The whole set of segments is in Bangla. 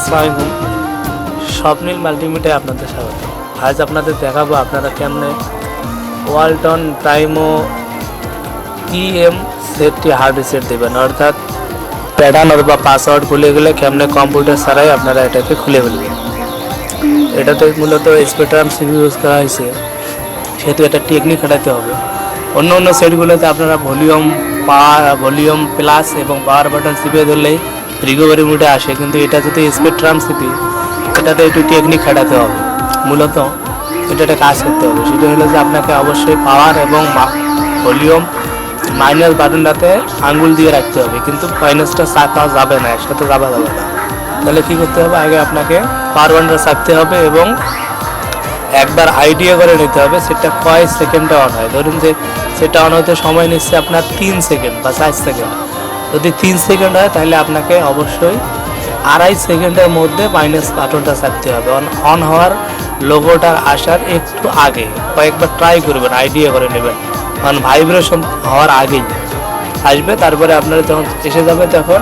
আসসালামু আলাইকুম, স্বপ্নিল মাল্টিমিডিয়ায় আপনাদের স্বাগত। আজ আপনাদের দেখাবো আপনারা কেমনে ওয়ালটন প্রাইমো EM সেটটি হার্ড রিসেট দেবেন, অর্থাৎ প্যাটার্ন অথবা পাসওয়ার্ড ভুলে গেলে কেমনে কম্পিউটার ছাড়াই আপনারা এটাকে খুলে ফেলবেন। এটাতে মূলত স্পেকট্রাম সিপিইউ ইউজ করা হয়েছে, সেহেতু এটা টেকনিক খাটাতে হবে। অন্য অন্য সেটগুলোতে আপনারা ভলিউম প্লাস এবং পাওয়ার বাটন চিপে ধরলেই রিকভারি মোডে আসে, কিন্তু এটা যদি স্পেকট্রাম সিপি, এটাতে একটু টেকনিক খাটাতে হবে। মূলত এটা কাজ করতে হবে, সেটা হলো যে আপনাকে অবশ্যই পাওয়ার এবং ভলিউম মাইনাস বাটনটাতে আঙ্গুল দিয়ে রাখতে হবে, কিন্তু মাইনাসটা চাপা যাবে না, একসাথে যাবে না। তাহলে কী করতে হবে, আগে আপনাকে পাওয়ার বাটনটা চাপতে হবে এবং একবার আইডিয়া করে নিতে হবে সেটা কয় সেকেন্ডে অন হয়। ধরুন যে সেটা অন হতে সময় নিচ্ছে আপনার 3 সেকেন্ড বা 4 সেকেন্ড। যদি 3 সেকেন্ড হয় তাহলে আপনাকে অবশ্যই 2.5 সেকেন্ডের মধ্যে মাইনাস বাটনটা চাপতে হবে। অন হওয়ার লোগোটার আসার একটু আগে কয়েকবার ট্রাই করবেন, আইডিয়া করে নেবেন, কারণ ভাইব্রেশন হওয়ার আগেই আসবে। তারপরে আপনারা যখন এসে যাবে তখন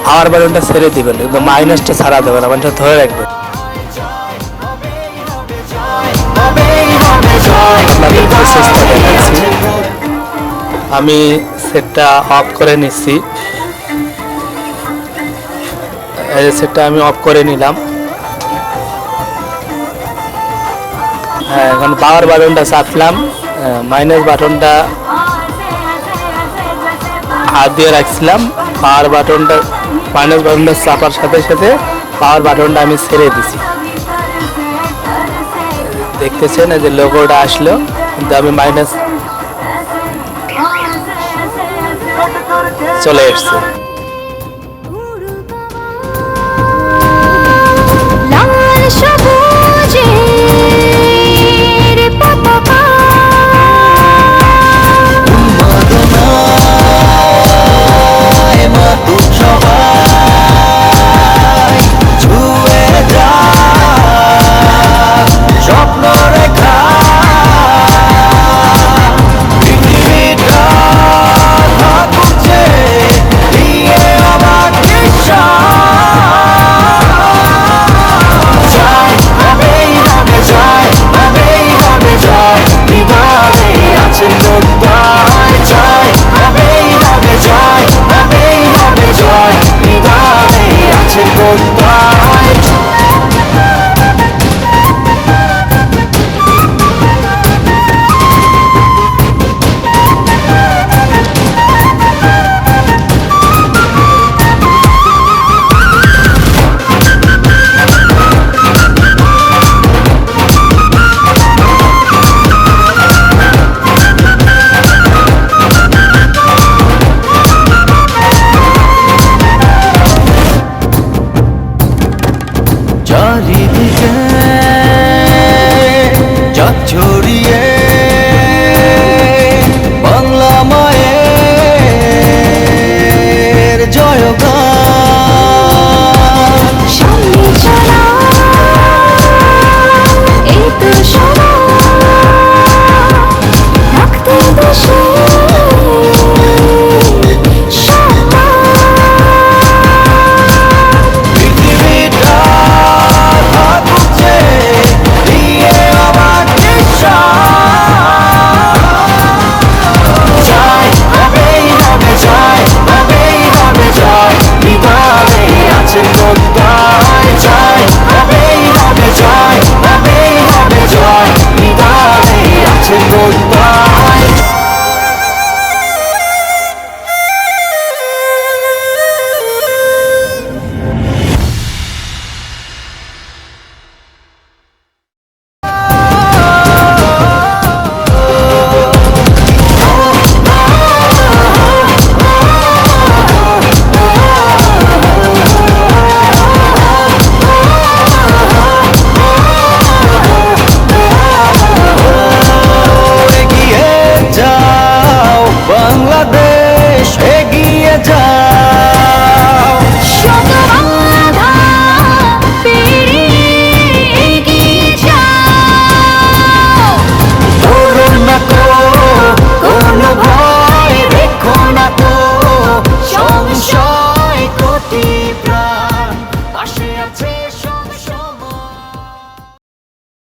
পাওয়ার বাটনটা ছেড়ে দিবেন, কিন্তু মাইনাসটা ছাড়া দেবেন, মাইনাসটা ধরে রাখবেন। আমি সেটটা অফ করে নিচ্ছি, সেটটা আমি অফ করে নিলাম। হ্যাঁ, এখন পাওয়ার বাটনটা চাপলাম, মাইনাস বাটনটা হাত দিয়ে রাখছিলাম, পাওয়ার বাটনটা মাইনাস বাটনটা চাপার সাথে সাথে পাওয়ার বাটনটা আমি ছেড়ে দিছি। দেখতেছেন যে লোগোটা আসলো, কিন্তু আমি মাইনাস চলে এসছে।